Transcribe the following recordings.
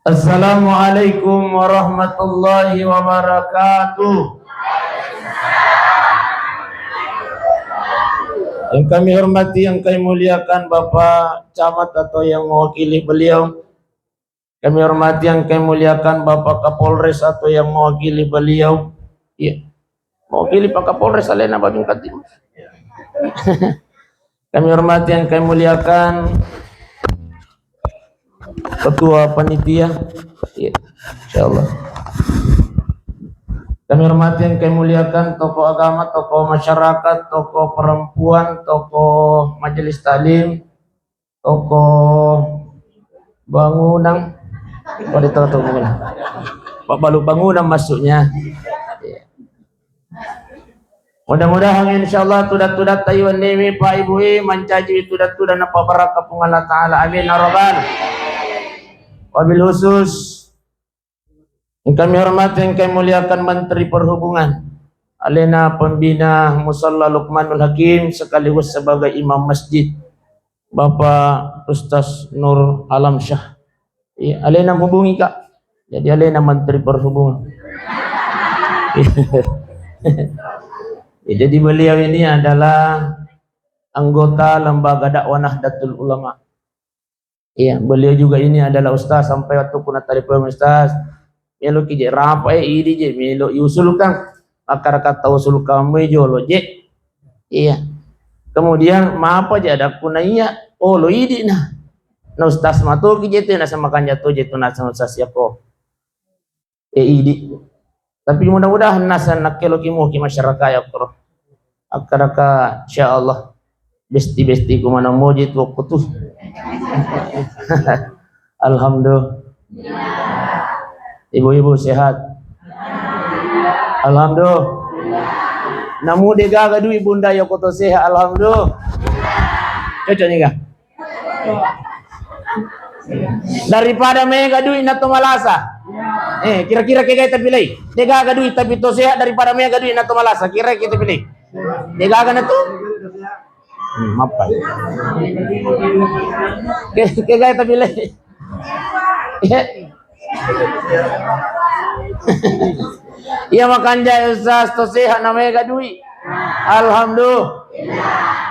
Assalamualaikum warahmatullahi wabarakatuh. Yang kami hormati, yang kami muliakan Bapak Camat atau yang mewakili beliau. Kami hormati, yang kami muliakan Bapak Kapolres atau yang mewakili beliau. Iya, mewakili Pak Kapolres alena babing katim. Kami hormati, yang kami muliakan Ketua Panitia. Ya, insyaallah. Kami hormati, yang kami muliakan tokoh agama, tokoh masyarakat, tokoh perempuan, tokoh majelis taklim, tokoh bangunan. Pak Balu bangunan masuknya. Ya. Mudah-mudahan insyaallah tudat-tudat tayuan nimi Pak Ibu mencaji tudat-tudat napa barakah Allah Ta'ala. Amin ya rabbal. Wabil khusus yang kami hormati, yang kami muliakan Menteri Perhubungan alena pembina Musalla Luqmanul Hakim sekaligus sebagai imam masjid Bapak Ustaz Nur Alam Syah. Ya, alena hubungi Kak. Jadi alena Menteri Perhubungan. Ya, jadi beliau ini adalah anggota Lembaga Dakwah Nahdlatul Ulama. Iya, beliau juga ini adalah ustaz sampai waktu kuna telepon ustaz. Melo ki je rapa idi je melo yusul kang akar kata usul kamu jolo je. Iya. Kemudian maapa je ada kuna iya oh lo idi nah. Na ustaz matu ki je na sama kan jatuh je na sama ustaz yako. Idi. Tapi mudah-mudahan nasan nakelo ki mu ki masyarakat ya pro. Akar ka insyaallah besti-besti ku mana moji tu kutu. Alhamdulillah. Ibu-ibu sehat. Alhamdulillah. Namu dega gadu ibunda yo koto sehat. Alhamdulillah. Cocok nih kah? Daripada mega duit na malasa. Kira-kira kita pilih. Dega gadu tapi to sehat daripada mega duit na malasa. Kira kita pilih. Dega ga na to? Apa? Kaya kita pilih. Iya makan jaya ustaz to sehat namanya gadui. Alhamdulillah.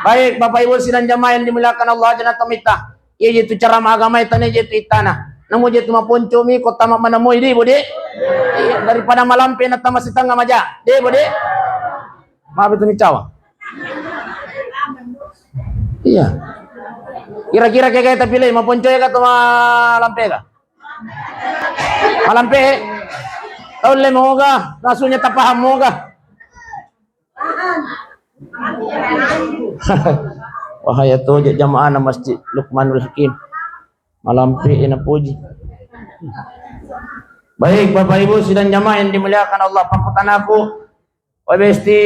Baik Bapak Ibu sidang jamaah yang dimuliakan Allah jannah tamita. Iya itu cara agama itu nih itu itana. Namu je tuma poncumi kota mana mo ini bode. Daripada malam pena tama setengah maja. De bode. Maaf itu micawa. Iya. Kira-kira kayak kita pilih mau poncoy ka atau malampe ka? Malampe. Tahu le mo ka? Nasunya tapaham mo ka? Wahai tu jamaah na Masjid Luqmanul Hakim. Malampe ina puji. Baik Bapak Ibu sidang jamaah yang dimuliakan Allah, pakutan aku. Oi besti.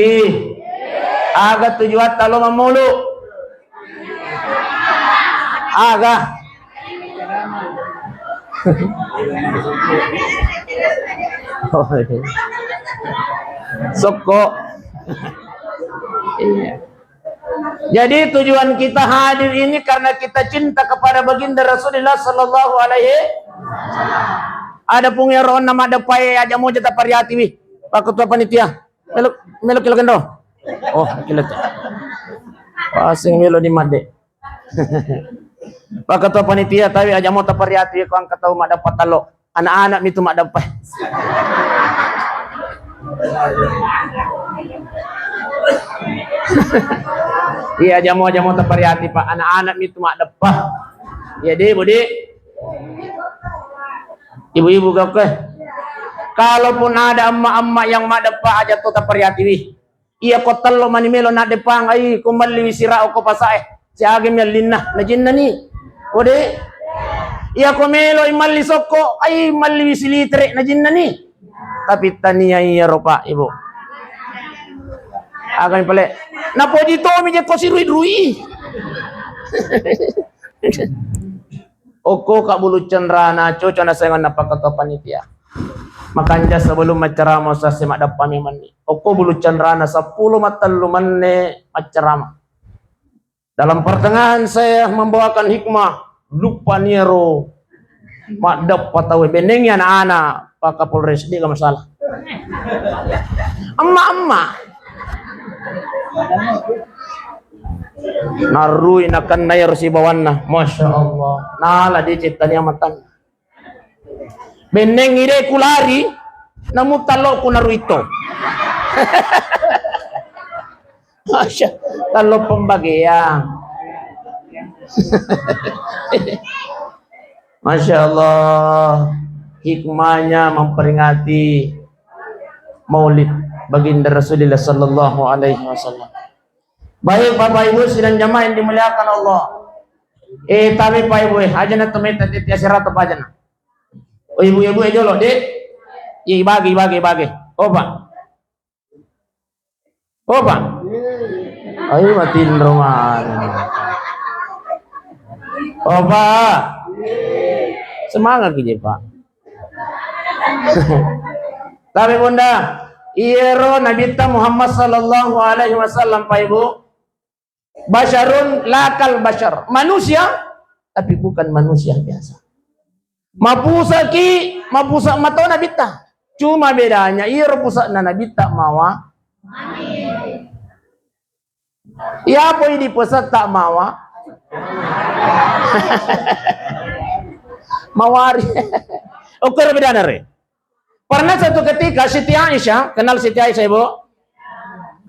Aga tujuan talo mamulu. Aga Soko. Iya. Jadi tujuan kita hadir ini karena kita cinta kepada baginda Rasulullah sallallahu alaihi. Ada punya ron nama ada pae aja mau jata pariati wi. Pak ketua panitia. Melo kilo gendo. Oh, kilo. Pasing melo di made. Pak ketua panitia tapi aja mau tapariati ko ang kataw madapat talo. Anak-anak nito madapat. Iya aja mau tapariati Pak. Anak-anak nito madapat. Ya deh, Budi. Ibu-ibu gak. Kalaupun ada emak-emak yang madapat aja tuh tapariati wi. Iya ko talo manimelo na depang ay kumali sirao ko pasae. Si agim yang linnah na jinna ni. Ode. Iya ko melo imali soko ay mali silitre na jinna ni. Tapi taniya iya ropa ibu. Akan pale. Napoji to mi je ko si rui. Oko kak bulu cendrana coco na sayangan napakato panitia. Makanya sebelum macerama sa semak dapami mani. Oko bulu cendrana 10 matalu manne macerama. Dalam pertengahan saya membawakan hikmah lupa niero Mak dapat tahu beneng ya anak-anak Pak Kapolres dia gak masalah. Emak-emak narui nakan nayar si bawanna, masya Allah. Nala di ciptanya matan. Beneng ide kulari, namu talo ku naruito. Masya, talo pembagian. Masya Allah, hikmahnya memperingati Maulid baginda Rasulullah Sallallahu Alaihi Wasallam. Baik Bapak Ibu sidang jamaah yang dimuliakan Allah. Tapi Pak Ibu, aja na tumit tadi tiasira apa aja na. Oh ibu-ibu aja loh, Dek. Bagi. Oh Pak. Ayo matiin rumah. Oh Pak. Semangat gitu Pak. Tapi Bunda, iro Nabi Muhammad sallallahu alaihi wasallam Pak Ibu. Basyarun lakal basyar. Manusia tapi bukan manusia biasa. Mapusa matau Nabi ta. Cuma bedanya iro pusa na Nabi ta mawa. Ya apa ini pusat tak mawa? Mawari. Oke beda nare. Pernah satu ketika Siti Aisyah, kenal Siti Aisyah Ibu?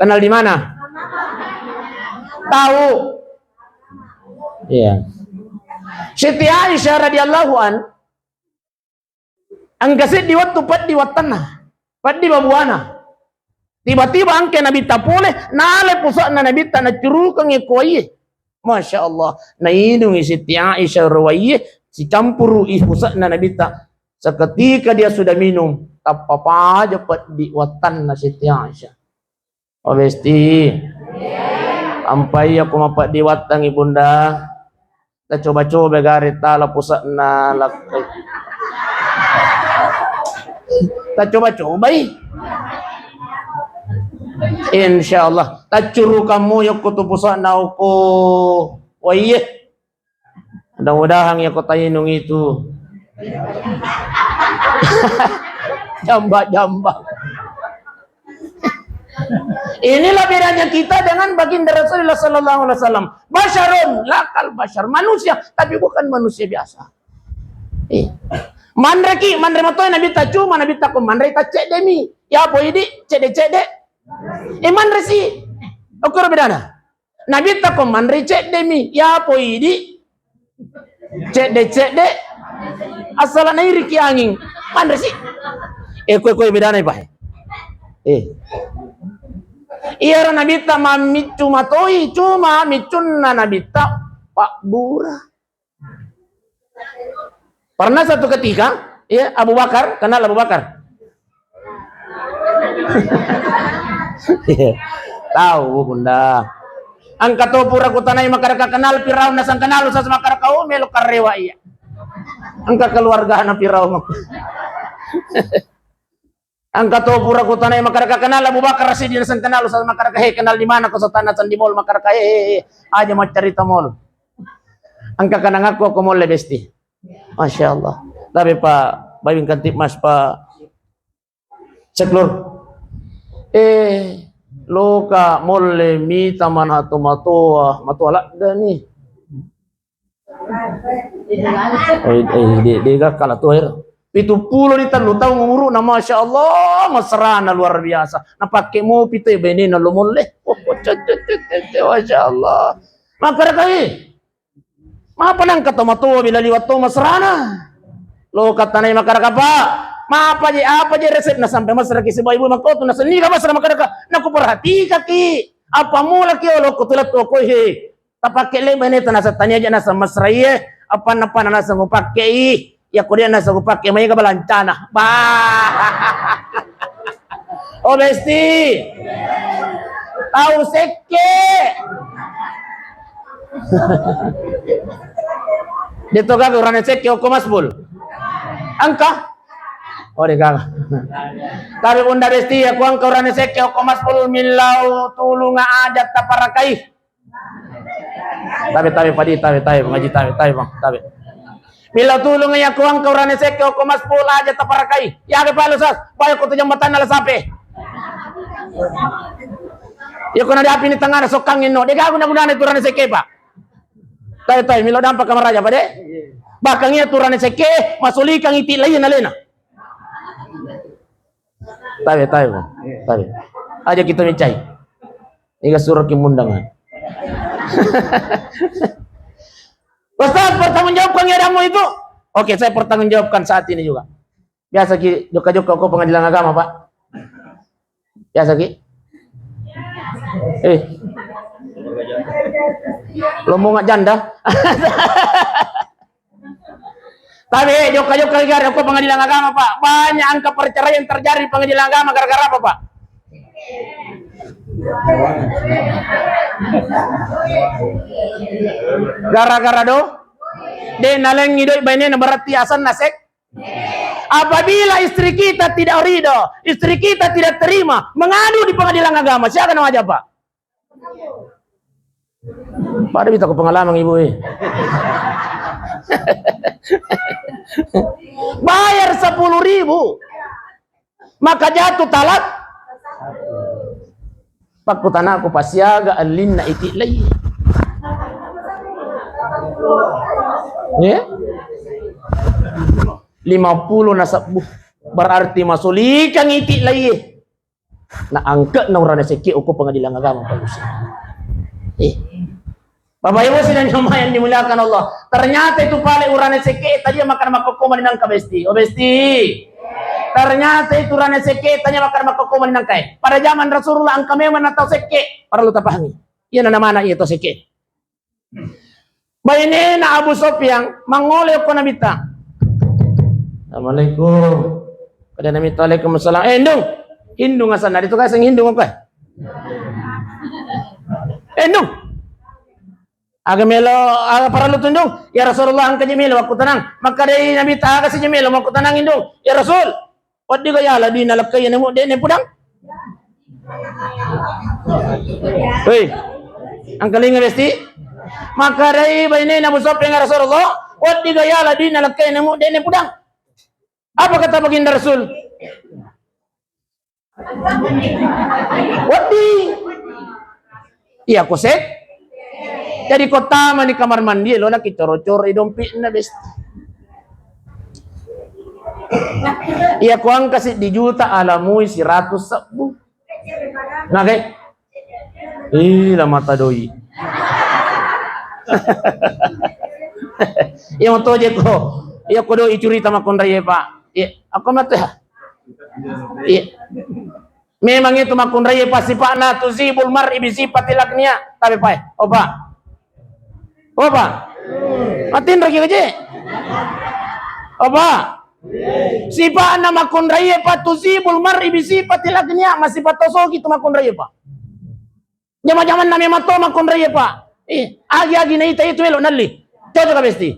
Kenal di mana? Tahu. Iya. Siti Aisyah radhiyallahu an angkasit di waktu pad di watana. Pad di babuana. Tiba-tiba angke Nabi tapule, nale pusak na Nabi ta na curukang ikoye. Masya Allah. Na hidungi Siti Aisyah rawaye si campuru pusak na Nabi ta. Seketika dia sudah minum, tak apa aja di watan na Siti Aisyah. Oh besti. Ampai aku mapak di watang ibunda. Kita coba-coba garit tala pusak na lakai. Kita coba-coba insya Allah. Tak curu kamu ya kutu pusak na aku. Wah iya. Mudah-mudahan ya kota inung itu. Jambak. Inilah bedanya kita dengan baginda Rasulullah Sallallahu Alaihi Wasallam. Basyarun lakal basyar, manusia tapi bukan manusia biasa. Mandre matoy nabi ta cuma nabi ta ko mandre ta cek demi. Ya apa ini cek de. Mandre si. Okur bedana. Nabi ta ko mandre cek demi. Ya apa ini cek de. Asal nairi ki angin. Mandre si. Kue bedana Pak. Iya Nabi ta mamicu matoi cuma micunna Nabi ta Pak Bura. Pernah satu ketika, ya Abu Bakar, kenal Abu Bakar? Tahu Bunda. Angkat pura kutanai makar kenal Firaun nasang kenal usas makar kau melu karewa iya. Angka keluarga anak Firaun. Angkat pura kutanai makar kenal Abu Bakar Rasidin nasang kenal usas makar kenal di mana kau satana di mall makar aja mau cerita mall. Angka kanang aku mall besti. Masya Allah. Tapi Pak Babing Kantip Mas Pak Seklur. Loka molle mi taman atau matua nih. Dia kalah tuh air. 70 liter lu tahu ngumuru nama Masya Allah mesra luar biasa. Nah pakai mau pite beni na lu molle. Masya Allah. Maka kai. Maapa nang kata matua bila liwat to masrana. Lo kata nai makara apa? Maapa je resep na sampai masra ki sebuah ibu makoto na seni ka masra makara ka. Naku perhati kaki. Apa mula ki lo kutulat to ko he. Tapake le bene tana sa tanya aja na sa masra ye. Apa na sa mo pakai. Ya kudia na sa mo pakai may ka balancana. Ba. Oh besti. Tahu seke. Dito ka kurang cek yo komasbul. Angka. Oh deka. Tapi Bunda besti aku angka urang cek yo komasbul milau tulunga adat taparakai. Tapi ngaji tapi Bang. Tapi. Mila tulong ya kuang ka urane seke ko mas pula aja taparakai. Ya ke palo sas, bayo ko jambatan ala sape. Ya ko na api ni tengah sokang ino. Dega guna-guna ni turane seke pak. Tay mila dampak kamaraja pade. Bakangnya turane seke masuli kang iti lain alena. Tahu. Aja kita mencai. Ini surat kemundangan. Ustaz, pertanggungjawabkan ngadamu itu. Oke, saya pertanggungjawabkan saat ini juga. Biasa ki, joka-joka kau pengadilan agama, Pak. Biasa ki. Lo mau nggak janda? Tapi joka-joka gara kau pengadilan agama, Pak. Banyak angka perceraian terjadi di pengadilan agama gara-gara apa, Pak? Gara-gara do de naleng idoi bainena berarti asan nasek. Apabila istri kita tidak ridho, istri kita tidak terima, mengadu di pengadilan agama, siapa nama aja, Pak? Pada bisa ke pengalaman ibu bayar 10.000 maka jatuh talak. Pakutana aku pasiaga alin na iti lay. Ya? 50 na sabu berarti masuli kang iti lay. Na angka na urana seki uko pengadilan agama palusi. Bapak Ibu sidang jemaah yang dimuliakan Allah. Ternyata itu pale urana seki tadi makan makokuman nang kabesti. O besti. Ternyata itu rane seke tanya makan makokuman nang kai. Pada zaman Rasulullah angka memang atau seke. Para lu tapahami. Iya na mana itu seke. Bayine na Abu Sufyan mangole ko nabita. Assalamualaikum. Kada nabita Waalaikumsalam. Hindung asan dito ka sang hindung ko. Agamelo para lu tundung. Ya Rasulullah angka jemelo aku tenang. Maka dari nabita kasi jemelo aku tenang hindung. Ya Rasul. Wadi kaya lah di nalap kaya nemo dene pudang. Hei, angkalinga besti. Maka dari baini Abu Sufyan Rasulullah, wadi kaya lah di nalap kaya nemo dene pudang. Apa kata baginda Rasul? Wadi. Iya kosek. Jadi kota mani kamar mandi lo nak coro-coro idompi na besti. Iya kuang kasih di juta alamui 100 sabu. Nah kay. Lah mata doi. Iya mo toje ko. Iya ko do icurita makon raye Pak. Iya ako mata. Iya. Memang itu makon raye pa sifana tuzibul mar'i bi sifatil agniya. Tapi Pak. Opa. Matin lagi aja. Opa. Sipa na makon raye pa tuzibul mar'i bi sifatil agniya masih patosogi tu makon raye pa. Jama-jaman na mato makon raye pa. Agi na ita itu elo nalli. Toto ka besti.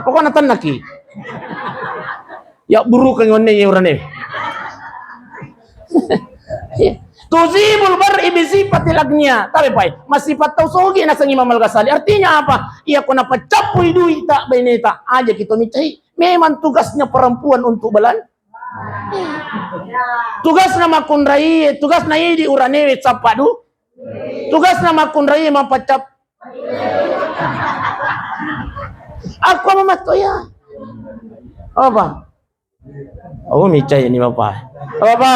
Pokoknya tanaki. Ya buruk kang onne ye urane. Tuzibul mar'i bi sifatil agniya. Tapi pai masih patosogi na sang Imam Al-Ghazali. Artinya apa? Ia ko napacapui duit tak beneta aja kita mitai. Memang tugasnya perempuan untuk belan. Tugas nama kunrai, tugas na di urane sapadu. Tugas nama kunrai mapacap. Aku mamato ya. Apa? Oh micai ini Bapak. Apa?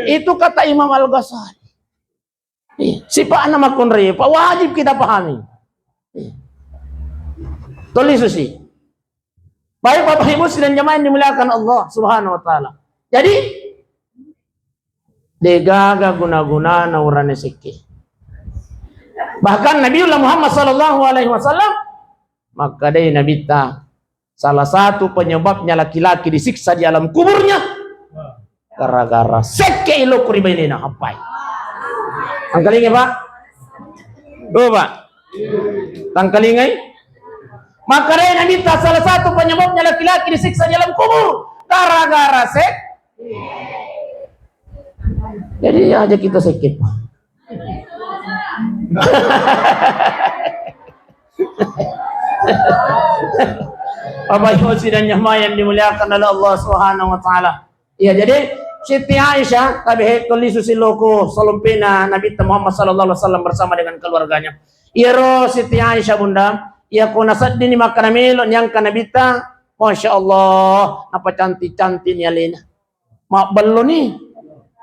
Itu kata Imam Al-Ghazali. Sifat nama kunrai, Pak wajib kita pahami. Tulis sih. Baik Bapak Ibu dan jemaah yang dimuliakan Allah Subhanahu wa taala. Jadi degaga guna-guna na urane seke. Bahkan Nabiullah Muhammad sallallahu alaihi wasallam maka dari Nabi ta salah satu penyebabnya laki-laki disiksa di alam kuburnya gara-gara seke ilo kuribainena hapai. Angkalinge Pak. Pak. Tangkalingai. Maka dari Nabi ta salah satu penyebabnya laki-laki disiksa di alam kubur gara-gara sek. Jadi aja kita sakit. Bapak Ibu sidang jamaah yang dimuliakan oleh Allah Subhanahu wa taala. Iya, jadi Siti Aisyah tabihe tulis susiloko solumpina Nabi Muhammad sallallahu alaihi wasallam bersama dengan keluarganya. Iro Siti Aisyah bunda, ia kuna sadini makanamelo yang kanabita. Masya Allah, apa cantik-cantik ni Alina. Mak belum nih.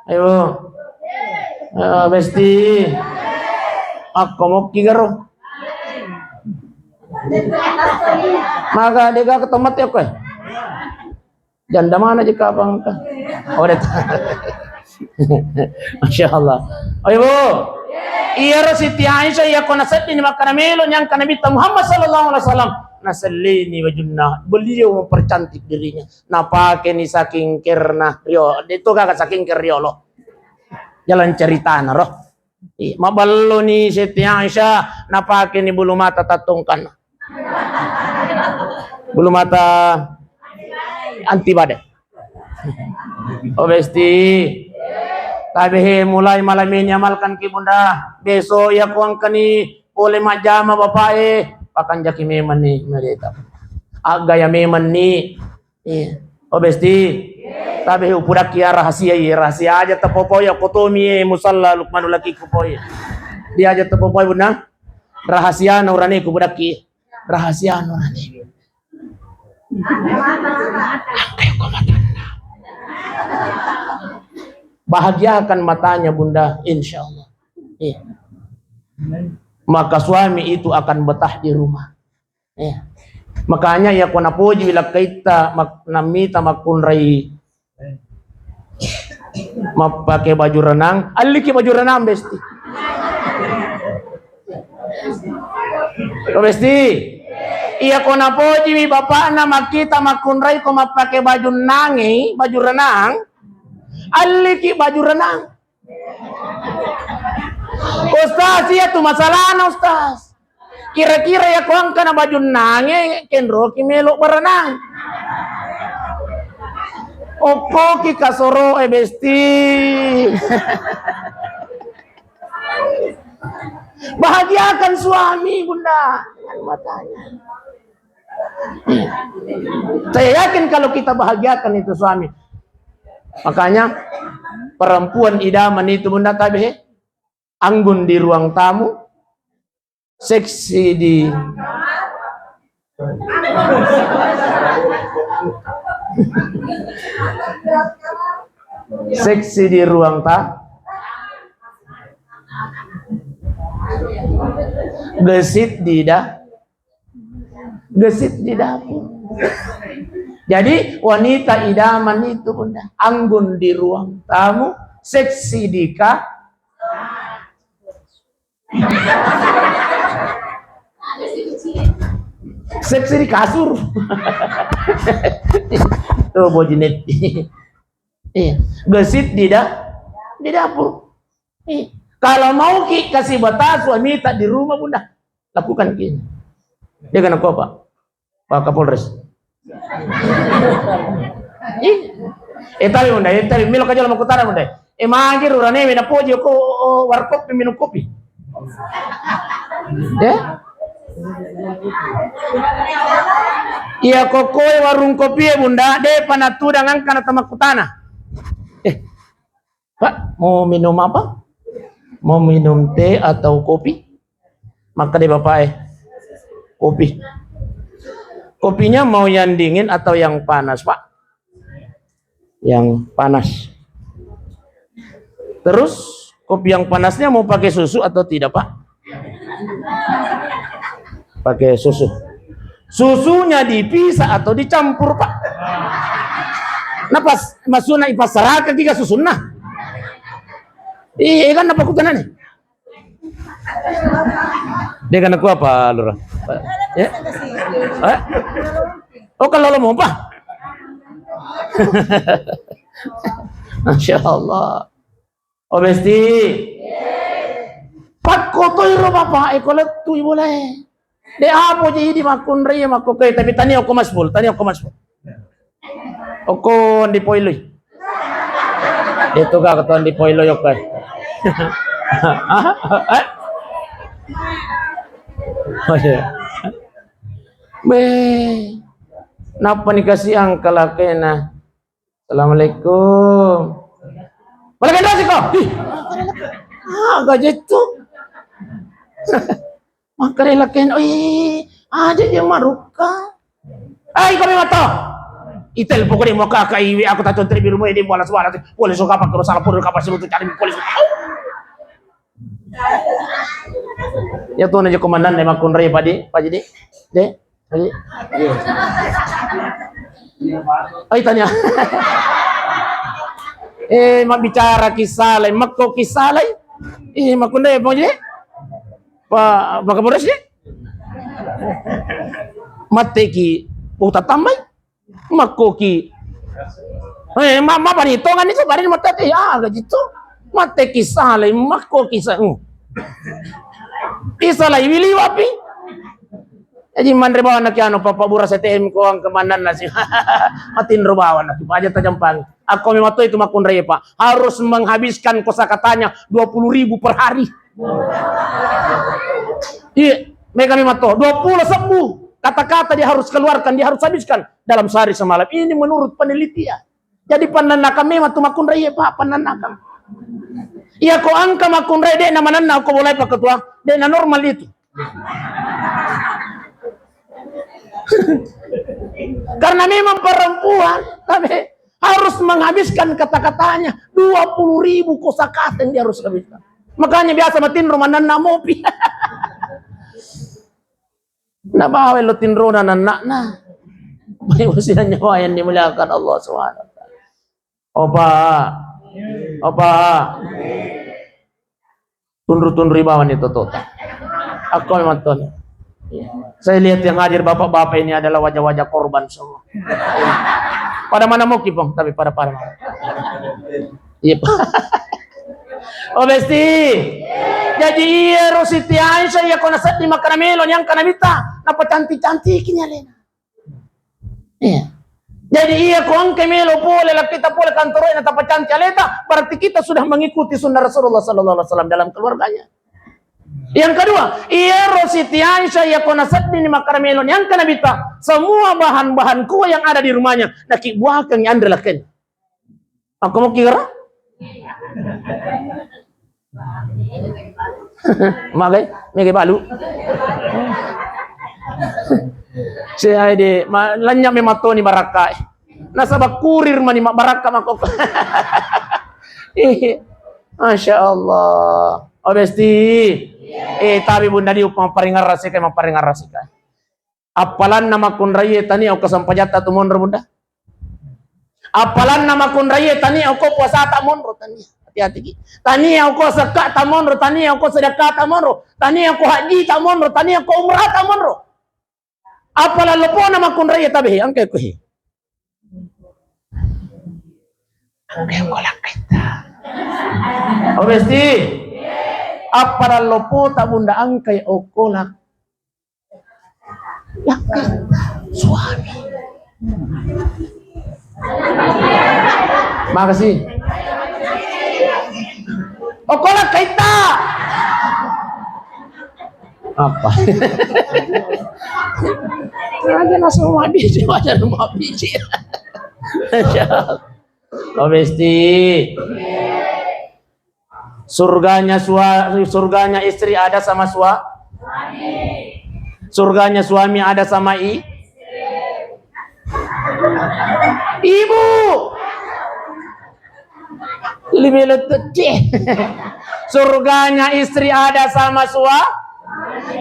Ayo. Besti. Aku mau kigaro. Maka dia ke tempat ya kau. Janda mana jika abang ka? Oh, Masya Allah. Ayo bu. Iya Siti Aisyah ya kau nasib ini makanamelo yang Nabi Muhammad sallallahu alaihi wasallam. Nasalini wajunna, beliau mempercantik dirinya. Napake ni saking kerna rio, itu kakak saking kerio loh. Jalan cerita na roh. Maballo ni Siti Aisyah, napake ni bulu mata tatungkan. Bulu mata antibade. Oh besti. Tabihe mulai malam ini amalkan ki bunda. Besok ya kuang kani oleh majama bapak pakan jaki meman ni mereka. Gaya meman ni. Oh besti. Tabihe upudak ya rahasia aja tepopoy kotomi musalla lukmanul laki kupoy. Dia aja tepopoy bunda. Rahasia nurani kubudak ki. Rahasia nurani. Bahagiakan matanya bunda, insya Allah. Maka suami itu akan betah di rumah. Makanya ya kuna puji bila kita namita makunrai pakai baju renang, aliki baju renang besti. Besti. Iya kona poji mi bapak nama kita makunrai ko pakai baju nangi, baju renang. Aliki baju renang. Ustaz, iya tuh masalah Ustaz. Kira-kira ya kau angkana baju nangi, kenro kimelo berenang. Opo ki kasoro besti. Bahagiakan suami bunda, matanya. Saya yakin kalau kita bahagiakan itu suami. Makanya perempuan idaman itu bunda tabihe anggun di ruang tamu, seksi di seksi di ruang tamu, gesit di dapur. Jadi wanita idaman itu bunda anggun di ruang tamu, seksi di seksi di kasur. Tuh bojinet. Gesit di dapur. Kalau mau kasih batas wanita di rumah bunda, lakukan gini. Dia kena apa? Pak Kapolres. Tapi bunda, tapi milo kajo lama kutara bunda. Mangir urane mina poji ko warkop minum kopi. Iya kokoi warung kopi bunda, de panatu dengan kana tamakutana. Pak, mau minum apa? Mau minum teh atau kopi? Maka deh bapak kopi. Kopinya mau yang dingin atau yang panas pak? Yang panas. Terus kopi yang panasnya mau pakai susu atau tidak pak? Pakai susu. Susunya dipisah atau dicampur pak? Napas masuna ipasaraka tiga susunna. Iya kan apa kutana nih? Dia kan aku apa lura? Ya? Oh kalau lo mau apa? Masya Allah. Oh besti. Pak kotoi ro bapak ekolet tu boleh. De apa jadi di makun raya makokai tapi tani aku masbul. Oko di poiloi. Itu ka ketuan di poiloi okai. Be, napa nih kasih angka lah kena. Assalamualaikum. Balik dulu sih kok. Gaji itu. Makanya kena. Aja dia maruka. Ay, kami mata. Itel pokoknya mau kakak iwi aku tak contri biru mau ini bola suara. Boleh suka apa kalau salah pun kapal silutu cari polis. Ya tuh aja komandan memang kunrai padi, Pak Jadi. Deh. Lagi. Ay tanya. Mak bicara kisah lain, mak kok kisah lain. Mak kunrai mau jadi? Pak Kapolres ni? Mate ki puta tambay. Mak koki. Mak panito kan itu barin mata teh gitu. Mate kisah lain, mak kok kisah. Kisah lain wili wapi? Jadi mandre bawa nak ano papa buras ATM ko ang kemanan na si matin rubawan nak aja tajampang. Aku memang itu makun raya Pak harus menghabiskan kosakatanya 20.000 per hari. Iya, mereka memang 20 sembuh kata-kata dia harus keluarkan, dia harus habiskan dalam sehari semalam. Ini menurut penelitian. Jadi pananaka memang tu makun raya Pak pananaka. Iya ko angka makun raya dek nama nana aku boleh Pak Ketua dek na normal itu. Karena memang perempuan tapi harus menghabiskan kata-katanya 20.000 kosakata yang dia harus habiskan. Makanya biasa matin rumah nana mopi. Nak bawa lo tinro nana na. Baik usia nyawa yang dimuliakan Allah SWT. Opa. Tundur bawan itu total. Aku memang tuan. Saya lihat yang hadir bapak-bapak ini adalah wajah-wajah korban semua. Pada mana mau kipong? Tapi pada mana? Iya Pak. Oh besti. Jadi iya Rositi Aisyah ya kona sat di makaramelon yang kanabita. Napa cantik-cantiknya Lena. Iya. Jadi iya kong kemelo boleh lah kita boleh kantornya napa cantik aleta. Berarti kita sudah mengikuti sunnah Rasulullah sallallahu alaihi wasallam dalam keluarganya. Yang kedua, iya Rositi Aisyah ya kona sadni ni makaramelon yang kanabita. Semua bahan-bahan kue yang ada di rumahnya naki buahkan yang anda lakukan. Aku mau kira? Magai balu. Saya de lanya memato ni baraka. Nasabak kurir mani baraka makok. Masya Allah. Obesti. Tapi bunda di upang paringar rasika. Apalan nama kunraye tani au kasampajata tu monro bunda. Apalan nama kunraye tani au ko puasa ta monro tani. Hati-hati ki. Tani au ko zakat ta monro, tani au ko sedekah ta monro, tani au ko haji ta monro, tani au ko umrah ta monro. Apalan lopo nama kunraye tabe angke ko hi. Angke ko lakita. Obesti. Apa lopo tak bunda angkai okolak lakat suami. Makasih. Okolak kaita. Apa? Ada langsung mabiji, ada mabiji. Oh besti. Surganya istri ada sama suami. Surganya suami ada sama ibu. Lebih letih. Surganya istri ada sama suami.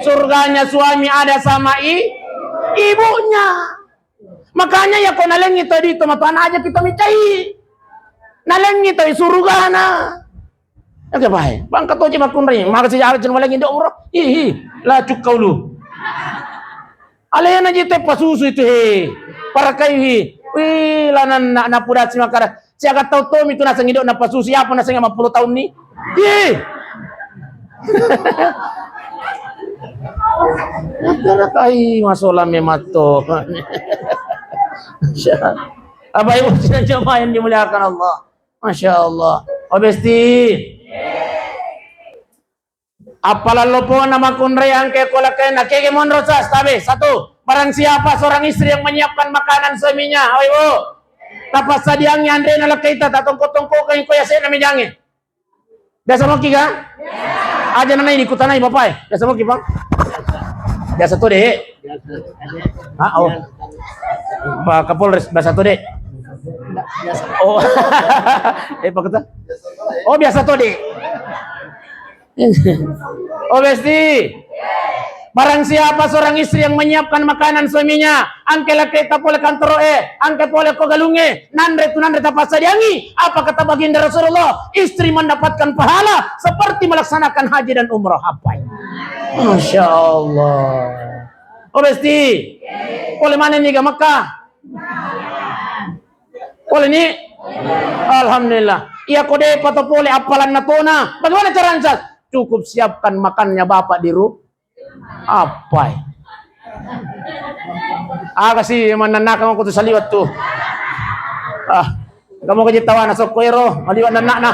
Surganya suami ada sama ibunya. Makanya ya kau naleng itu di tempat aja kita micai. Naleng itu surga na. Oke baik, bangkat aja makun ring. Makasih ada cuma lagi di umroh. Lah cukau lu. Alayan aja teh pasusu itu para kai wih lanan na pudat si makara. Siapa tahu tom itu nasa ngidok na pasusu apa nasa 50 tahun nih. Makara kai masalah memato. Apa ibu sudah coba yang dimuliakan Allah. Masya Allah. Obesti. Apalan lopo nama kunre angke kolakena kege monro sas tabe 1 Barang siapa seorang istri yang menyiapkan makanan suaminya, ayo, tapos sadiangnya andre na kita tatongko-tongko kayo kuya saya namijangnya. Biasa mo kika? Aja na ikutan na bapak. Biasa mo kipang? Biasa to deh. Oh. Pak Kapolres biasa to deh. Oh. Pak kata? Oh biasa to deh. Oh Besti. Barang siapa seorang istri yang menyiapkan makanan suaminya, angke kita pole kantoro angke pole kogalunge, nandre tu nandre tapasa diangi. Apa kata baginda Rasulullah? Istri mendapatkan pahala seperti melaksanakan haji dan umrah. Apa ini? Masya Allah. Oh Besti, pole mana nih ke Mekah? Pole nih? Alhamdulillah. Iya kode pato pole apalan natona. Bagaimana caranya? Cukup siapkan makannya bapak di rumah. Apa? Kasi mananakan ako to sa liwat to. Kamu kajitawa na sa kwero, maliwat na na.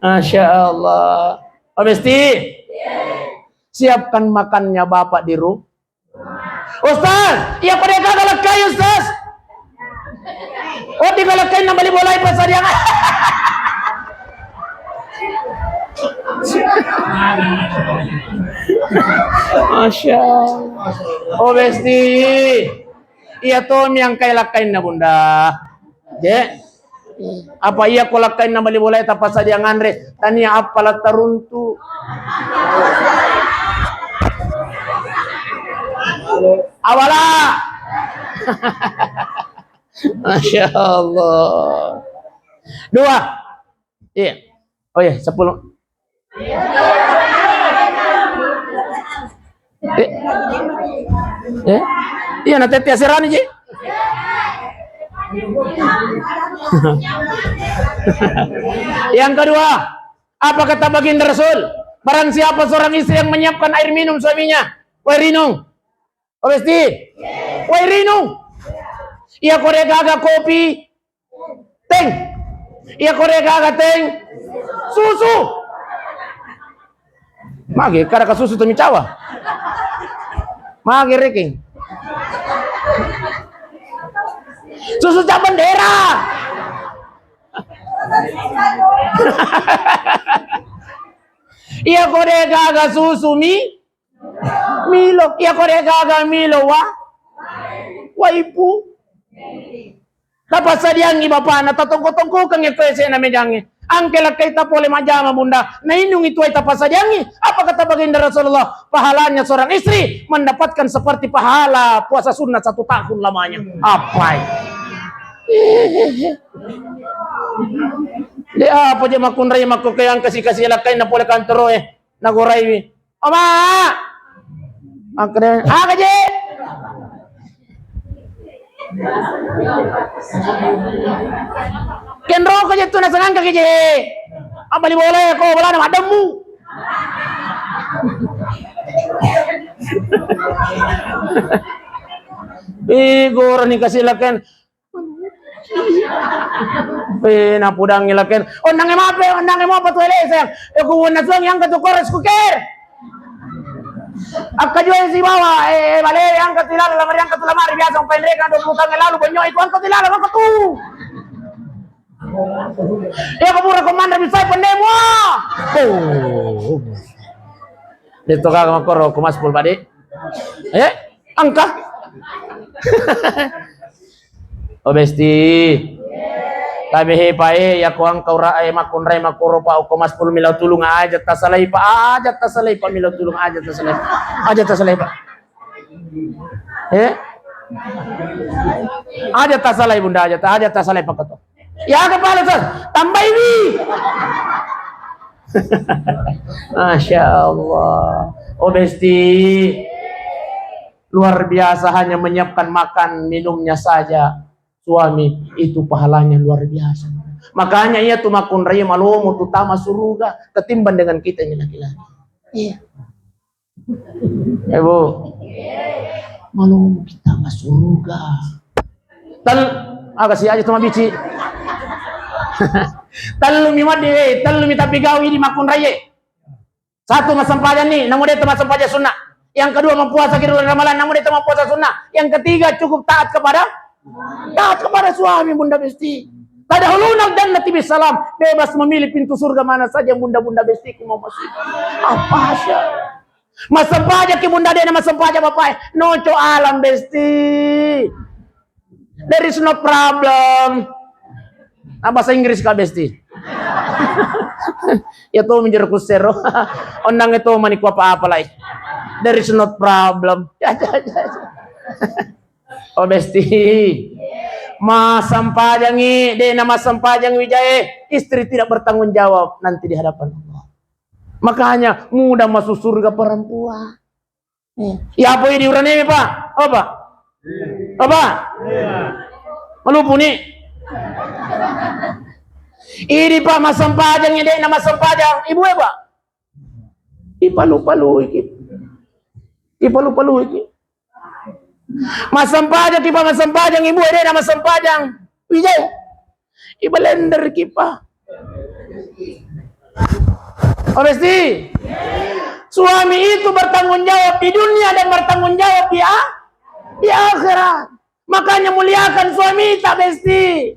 Masya Allah. Mesti siapkan makannya bapak di rumah. Ustaz, iya pada galak kayo Ustaz. Oh di galak kayo na balibolay pa sa diyan. Masya Allah. Oh Besti, iya to yang kay lakain na bunda. Je, apa iya ko lakain na balibolay tapos sa diang andre tania apalat taruntu. Awala. Masya Allah. 2. Iya. Oh iya 10. Iya nanti tiasiran aja. Yang kedua, apa kata baginda Rasul? Barang siapa seorang istri yang menyiapkan air minum suaminya, Wairinung, Obesti, Wairinung, iya kore gaga kopi, teng, iya kore gaga teng, susu. Mage kada ka susu tumi cawa. Mage reking. Susu cap bendera. Iya kore gaga susu Milo. Iya kore gaga Milo waipu. Dapat sadiangi bapak na tatongko-tongko kang ekwese na mejangi. Angkelah kita pole majama bunda. Nah inung itu ay tapasadiangi. Apa kata baginda Rasulullah? Pahalanya seorang istri mendapatkan seperti pahala puasa sunnah 1 tahun lamanya. Apa dia apa je makun raya makku kayang kasih lakay na pole kantoro nagoray. Oma! Aga je! Kenro ko jito na sanang kakije. Abali boleh ko wala na madamu. Igor ni kasilakan. Napudang nilakan. Ondang mo pa tuwele sayang. Ko na song yang katukores kuker. Akajual si bawa vale yang katilala lamar yang katulamar biasa ang penreka 20 tahun lalu banyo itu ang katilala ang katu. Ya kabura komandar bisa pandemo. Dito ka makoro kumas pul padi. Angka. Obesti. Tabi hepae ya ko ang kaura ay makunray makuro pa o kumas pul milaw tulong aja tasalay pa milaw tulong aja tasalay pa. Aja tasalay bunda aja tasalay pa kato. Ya kepala Ustaz, tambah ini. Masya Allah. Obesti luar biasa hanya menyiapkan makan minumnya saja. Suami itu pahalanya luar biasa. Makanya ia tuh makun raya malumu tutama suruga ketimbang dengan kita ini laki-laki. Iya. Ibu. Malumu kita masuruga. Agak sih aja tuh bici. Talumi tapi gawi di makun raya. Satu masampajan nih, namun dia masampajan sunnah. Yang kedua mempuasa di bulan Ramadan namun itu mempuasa sunnah. Yang ketiga cukup taat kepada suami Bunda Besti. Tadahuluna jannati bisalam, bebas memilih pintu surga mana saja Bunda Besti ku mau masuk. Apa sya? Masampaja ki Bunda Dena masampaja bapak. Noco alam Besti. There is no problem. Bahasa Inggris Kak Besti. Ya tuh menjadi kusero. Ondang itu maniku apa-apa lah. There is no problem. Oh Besti. Masampanjangi, Dena masampajang Wijaya, istri tidak bertanggung jawab nanti di hadapan Allah. Makanya mudah masuk surga perempuan. Ya apa ini urang ini Pak? Apa? Apa? Malupu nih. Ini Pak masampajang ini Dena masampajang. Ibu ya Pak? Ipalu-palu iki. Ipalu-palu iki. Masampajang kipa masampajang ibu ada masampajang Wijaya ibalender kipa. Oh Besti, suami itu bertanggung jawab di dunia dan bertanggung jawab di akhirat. Makanya muliakan suami tak Besti.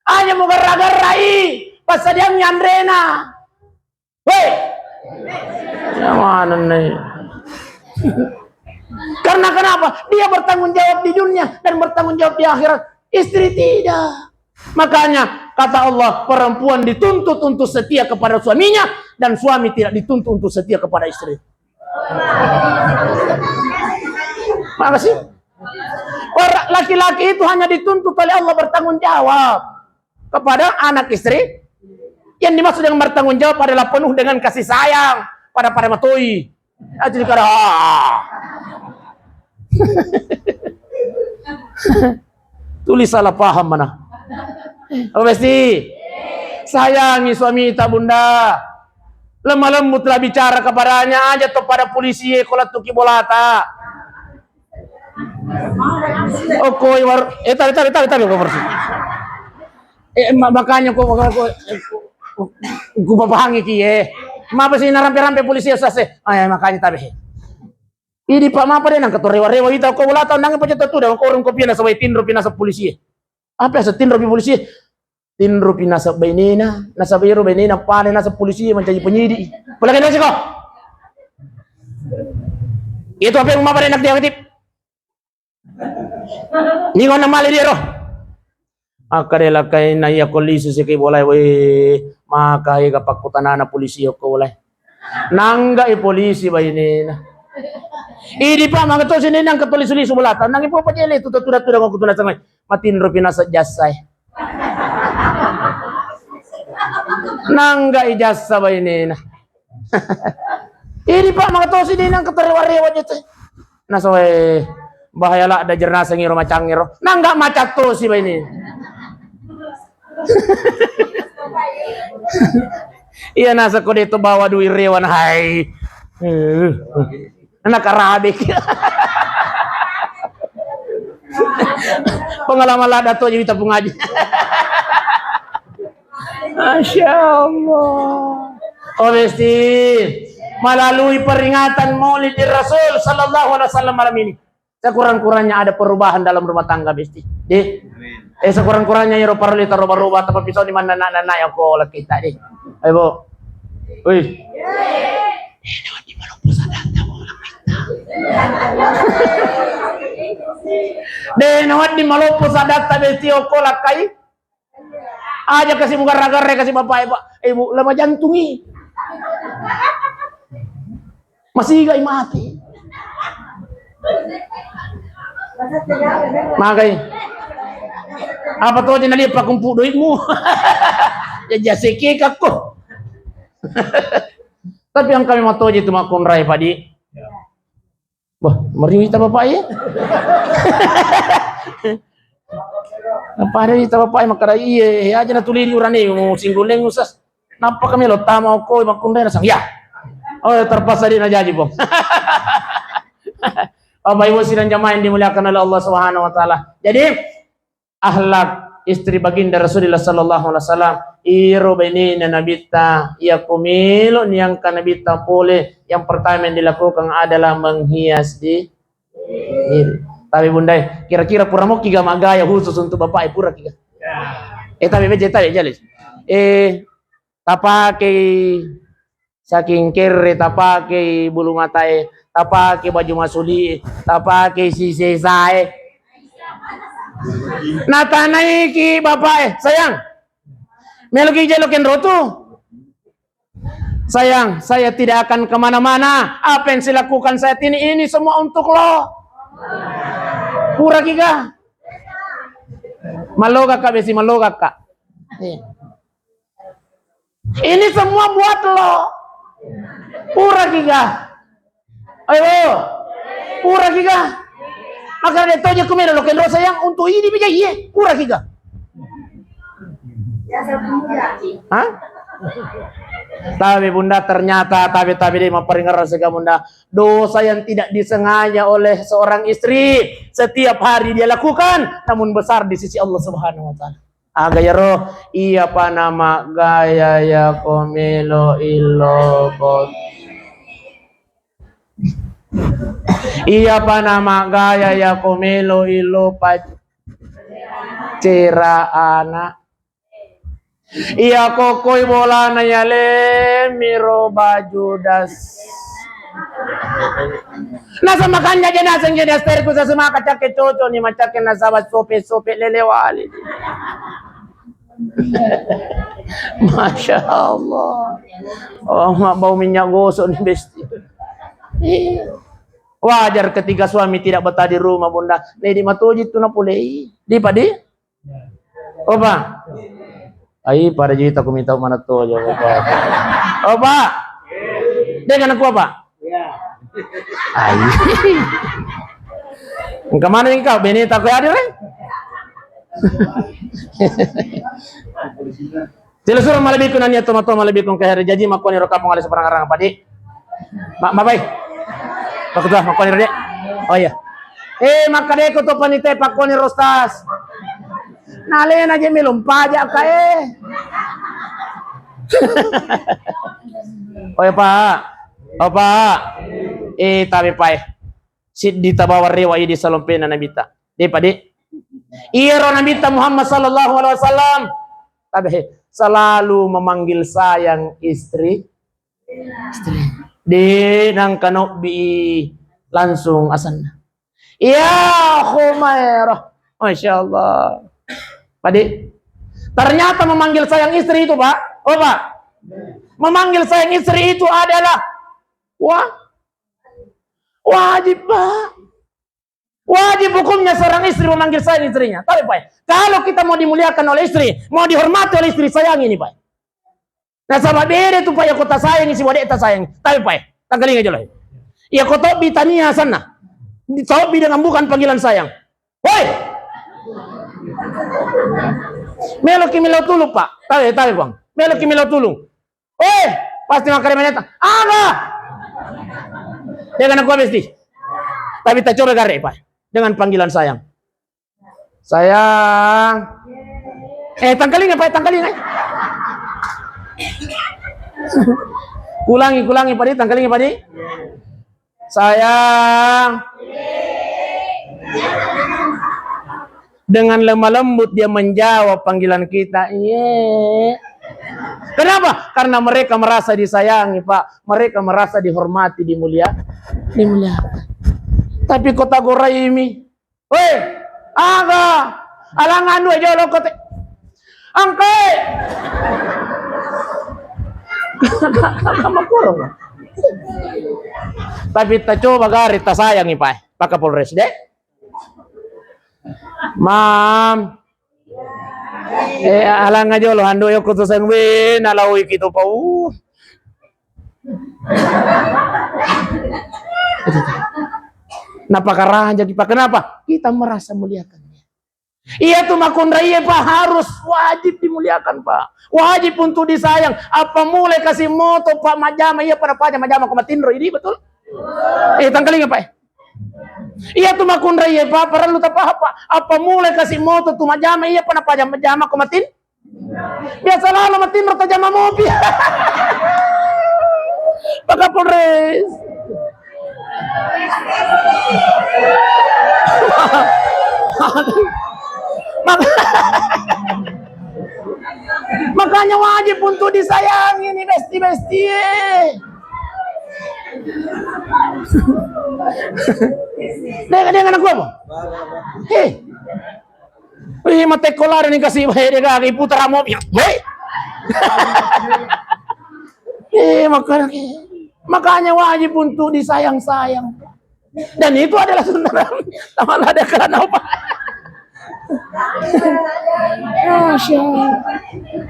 Hanya mau gara-garai pas dia nyandrena. Weh, mana nih? Karena kenapa? Dia bertanggung jawab di dunia dan bertanggung jawab di akhirat. Istri tidak. Makanya kata Allah, perempuan dituntut untuk setia kepada suaminya dan suami tidak dituntut untuk setia kepada istri. Makasih. Laki-laki itu hanya dituntut oleh Allah bertanggung jawab kepada anak istri. Yang dimaksud dengan bertanggung jawab adalah penuh dengan kasih sayang pada matoi. Jadi tulis salah paham mana? Apa Besti? Sayangi suami tak Bunda. Lemah lembut lah bicara kepadanya aja atau pada polisi kalau tuki bolata. Oke, tarik bersih. Makanya kok papahangi kiye. Mapa sih narampe-rampe polisi sase. Makanya tabi. Ini Pak mapa deh nang keturewa-rewa itu kau bola tahu nang pecah tu dah kau orang kopi nasa waitin rupi nasa polisi. Apa nasa tin rupi polisi? Tin rupi nasa benina, nasa biru benina pane nasa polisi menjadi penyidik. Boleh nasi kau? Itu apa yang mapa deh nak dia ketip? Ni kau nama dia roh. Akadela kay naya kolisi si kay boleh we maka higa pakutanana polisi ko boleh. Nangga polisi ba ini? Ini Pak mga to sini nang katulis-tulis bulatan nang ipo pa jeli tututudat ko kutunas ng matin rupina sa jasay. Nangga ijasa ba ini? Ini Pak mga to sini nang katariwa-rewa dito. Nasa we bahaya la ada jernasa ngiro macang ngiro. Nangga macak to si ba ini? Iya nasa ko dito bawa duwi rewan hay. Nakarabik. Pengalaman lada tuh jadi tabung aja. Masya Allah. Oh Besti, melalui peringatan Maulid Rasul Sallallahu Alaihi Wasallam malam ini, sekurang-kurangnya ada perubahan dalam rumah tangga Besti. Sekurang-kurangnya ya roparolita roba-roba tapi pisau di mana nana yang kau kita deh. Ayo, wih. Denawat di Malopo sadat tabe tio kolak kai aja kasih muka ragar kasih bapak ibu lama jantungi masih gak mati makai apa tuh aja nali pakumpu duitmu ya jasiki kakku tapi yang kami mau tahu itu makun rai padi. Wah, mari kita bapak ya. Apa hari kita bapak makara iya aja na tuliri urane mo singguleng usas. Napa kami lo tama ko makun rai nasang ya. Oh terpaksa di najaji bom. Bapak Ibu sidang jamaah yang dimuliakan oleh Allah Subhanahu wa taala. Jadi akhlak istri baginda Rasulullah sallallahu alaihi wasallam iro benina nabita ya kumilo niyang kanabita pole. Yang pertama yang dilakukan adalah menghias diri. Tapi bundai, kira-kira pura mau kiga magaya khusus untuk bapak pura kiga. Tapi beje tadi jalis. Tapake saking kere, tapake bulu matae, tapake baju masuli, tapake sisi sae. Natanai ki bapak sayang. Meloki jelokin rotu. Sayang, saya tidak akan kemana-mana. Apa yang saya lakukan saat ini semua untuk lo. Pura kiga. Malogak kak besi, malogak kak. Ini semua buat lo. Pura kiga. Ayo, pura kiga. Maka dia tanya kumera lo kenro sayang untuk ini bija iya, pura kiga. Hah? Tapi bunda ternyata tapi dia memperingatkan sega bunda dosa yang tidak disengaja oleh seorang istri setiap hari dia lakukan namun besar di sisi Allah Subhanahu wa taala. Gaya roh iya pa nama gaya ya komelo ilobot. Iya pa nama gaya ya komelo ilopat cera anak. Iya kokoy bola na yale miro baju das. Nasa makanya jenazah jenas terku sa semaka cake coco ni macake na sabat sope lelewali. Masya Allah. Oh mak bau minyak gosok ni besti. Wajar ketika suami tidak betah di rumah bunda. Lady matoji tu na pulei. Di padi? Opa. Ai para jita kumita mana to aja Bapak. Oh Pak. Dengan aku apa? Iya. Ai. Kemana nih kau? Benita kau ada kan? Sila suruh malabikun nanya tomato malabikun kahari jaji makoni roka pengalis seperang arang apa di? Babai. Pak ketua makoni rode. Oh iya. Makade ko to panite pakoni rostas. Nalen aja melompat aja kae. Oh ya Pak. Oh Pak. Tapi Pak. Sid ditabawar rewa di salompena nabita. Di Pak di. Iro nabita Muhammad sallallahu alaihi wasallam. Tapi selalu memanggil sayang istri. Di nang kanok bi langsung asan. Ya Khumairah. Masya Allah. Padi, ternyata memanggil sayang istri itu Pak. Oh Pak, memanggil sayang istri itu adalah wajib Pak. Wajib hukumnya seorang istri memanggil sayang istrinya. Tapi Pak, kalau kita mau dimuliakan oleh istri, mau dihormati oleh istri, sayang ini Pak. Nah sama beda tuh Pak, ya kota sayang isi wadah kita sayang. Tapi Pak, tanggalin aja lah. Ya kota bitania sana. Ditawabi dengan bukan panggilan sayang. Woi. Melo kimilau tulung Pak. Tahu Bang. Melo kimilau tulung. Pasti makan meneta. Aga. Dengan aku besti. Tapi tak coba gare Pak. Dengan panggilan sayang. Sayang. Tangkalin Pak, tangkalin. Kulangi Pak, tangkalin Pak. Sayang. Dengan lemah lembut dia menjawab panggilan kita. Iya. Kenapa? Karena mereka merasa disayangi Pak. Mereka merasa dihormati, dimuliakan. Tapi kota gorai ini. Woi, aga. Alangan dua jolo kota. Angke. Kamu Tapi kita coba garis tak sayangi Pak. Pak Kapolres deh. Mam. Alang aja lo hando yo kutusan we nalawi gitu pa. Napakarahan jadi Pak. Kenapa? Kita merasa muliakan dia. Iya tuh makundra iya Pak, harus wajib dimuliakan Pak. Wajib untuk disayang. Apa mulai kasih moto Pak majama iya pada pajak majama komatindro ini betul? Tangkalin Pak. Iya tuh makundra iya Pak, perlu tak apa? Apa mulai kasih moto tuh majama iya pada pajak majama komatin? Biasalah alamat timur tajam mobil. Pak Kapolres. Makanya wajib untuk disayangi nih besti-besti. Dia anak gua apa? Wih, mate kolar ini kasih dia kaki putar mobil. Makanya wajib untuk disayang-sayang. Dan itu adalah sunat. Taman ada karena apa?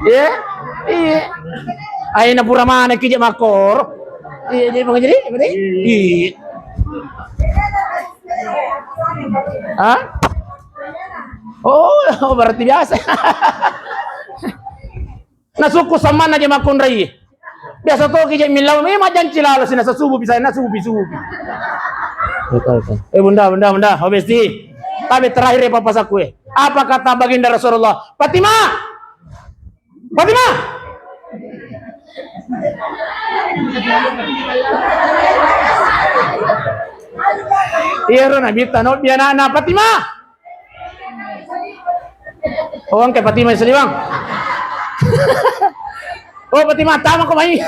Iya, iya. Ayo pura mana kijak makor? Iya, jadi mau jadi? Iya. Hah? Oh, berarti biasa. Nah suku sama aja makon rai. Biasa tuh kijak milau, memang jangan cilala sih nasa subuh bisa nasa subuh. Bunda, obesti. Tapi terakhir ya papa saku. Apa kata baginda Rasulullah? Fatimah. Iya, Nabi tanot biar anak Fatimah. Oh, angke Fatimah seliwang. Oh, Fatimah tama ko mai.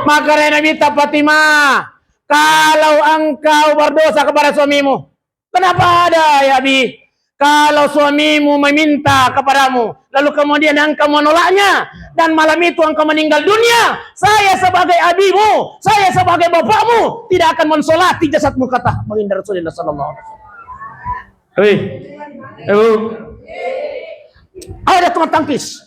Maka Nabi Fatimah, kalau engkau berdosa kepada suamimu, kenapa ada ya Abi? Kalau suamimu meminta kepadamu, lalu kemudian engkau menolaknya, dan malam itu engkau meninggal dunia, saya sebagai abimu, saya sebagai bapakmu, tidak akan mensolati jasadmu, kata baginda Rasulullah sallallahu alaihi wasallam. Ada teman tangkis.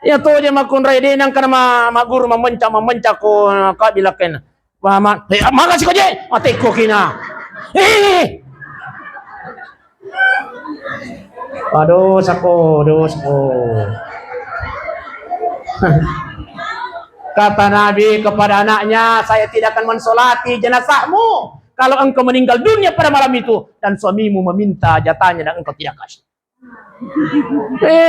Ya tuh aja makun rai dia nang kana maguru memencak ko kabilaken. Mama, makasih ko je, mati ko kina. Aduh, sako. Kata Nabi kepada anaknya, saya tidak akan mensolati jenazahmu kalau engkau meninggal dunia pada malam itu dan suamimu meminta jatahnya dan engkau tidak kasih.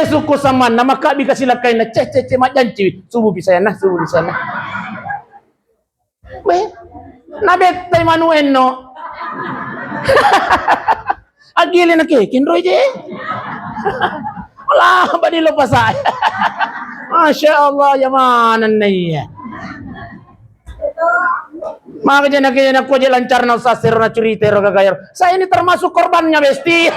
Suku sama nama kak dikasih lakai na cece mak janji subuh bisa na. Weh, nabet tay manuen no. Agile na ke kinroy je. Wala ba di lupa saya. Masya Allah yamanan na iya. Maka jangan aku aja lancar na usasir na cerita kagayar. Saya ini termasuk korbannya besti.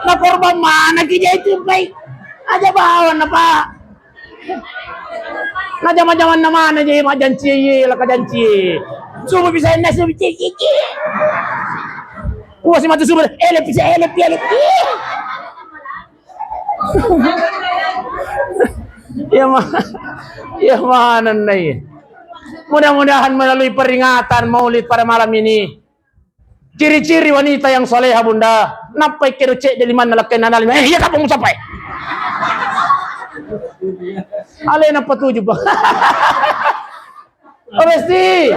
Na korban mana kijay itu baik aja bawan apa? Na jaman naman aja majanci lah kajanci. Subuh bisa nasi bici. Si matu subuh elep. Ya mana nih. Mudah-mudahan melalui peringatan Maulid pada malam ini, ciri-ciri wanita yang soleha bunda, napai kerucek dari mana lakai nanalim. Iya kamu sampai. Alena petujuh bang. Obesti.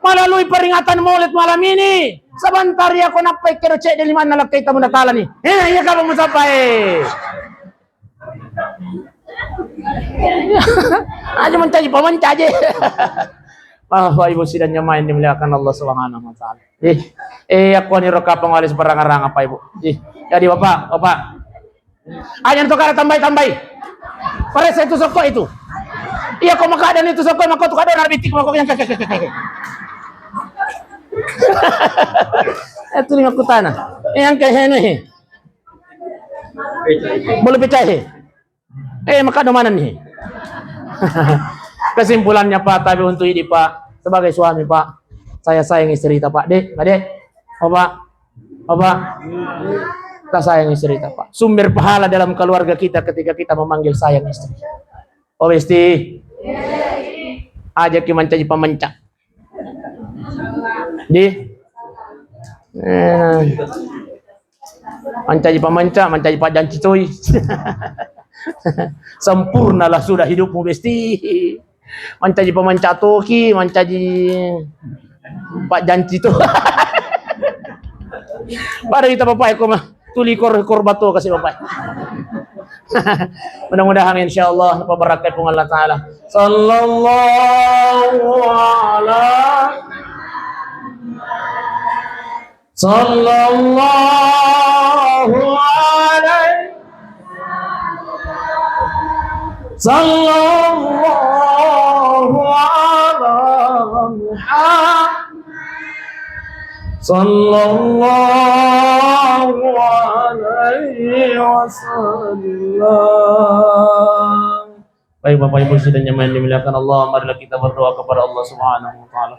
Melalui peringatan Maulid malam ini, sebentar ya aku napai kerucek dari mana lakai tamu nakala nih. Iya kamu sampai. Aja mencari aja. Bapak Ibu sidang jemaah yang dimuliakan Allah Subhanahu wa taala. Aku ni roka pengalis perang-arang apa Ibu. Jadi Bapak. Ayan to kara tambay. Pare sa itu soko itu. Iya ko makadan itu soko mako to kada narbitik mako yang kakek. Itu ni aku tanah. Yang kehene. Boleh pecah maka mana nih? Kesimpulannya Pak, tapi untuk ini Pak, sebagai suami Pak, saya sayang istri kita Pak. Dek, Bapak, kita sayang istri kita Pak. Sumber pahala dalam keluarga kita ketika kita memanggil sayang istri. Besti, ajak kita mencari pemencak. Mencari pemencak, mencari Pak Janci cuy. Sempurnalah sudah hidupmu besti. Mancaji pemanca toki, mancaji Pak Janci tu. Pada kita bapak aku mah tuli kor batu kasih bapak. Mudah-mudahan insyaallah apa barakat pun Allah taala. Sallallahu alaihi sallallahu ala Muhammad sallallahu alaihi wasallam. Baik Bapak Ibu sidang jemaah yang dimuliakan Allah, marilah kita berdoa kepada Allah Subhanahu wa taala.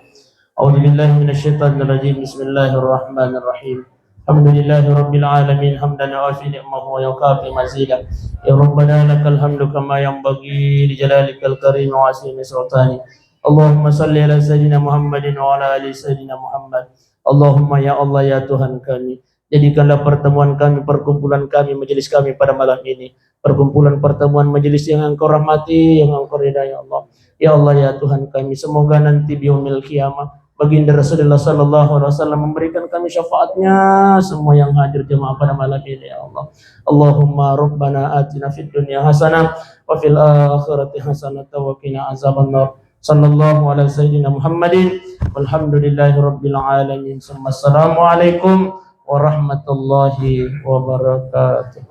A'udzubillahi minasyaitonirrajim. Bismillahirrahmanirrahim. Alhamdulillahi rabbil alamin hamdan wafi ni'mahu wa yukafi mazidah. Ya Rabbana lakal hamdu kama yanbaghi li jalalikal karim wa asimi sultani. Allahumma salli ala sayyidina Muhammadin wa ala ali sayyidina Muhammad. Allahumma ya Allah ya Tuhan kami, jadikanlah pertemuan kami, perkumpulan kami, majelis kami pada malam ini perkumpulan pertemuan majelis yang Engkau rahmati, yang Engkau ridai ya Allah. Ya Allah ya Tuhan kami, semoga nanti di yaumil qiyamah baginda Rasulullah sallallahu alaihi wasallam memberikan kami syafaatnya semua yang hadir jemaah pada malam ini ya Allah. Allahumma rabbana atina fid dunya hasanah wa fil akhirati hasanah wa qina azabannar. Sallallahu ala sayyidina Muhammadin walhamdulillahi rabbil alamin. Assalamualaikum warahmatullahi wabarakatuh.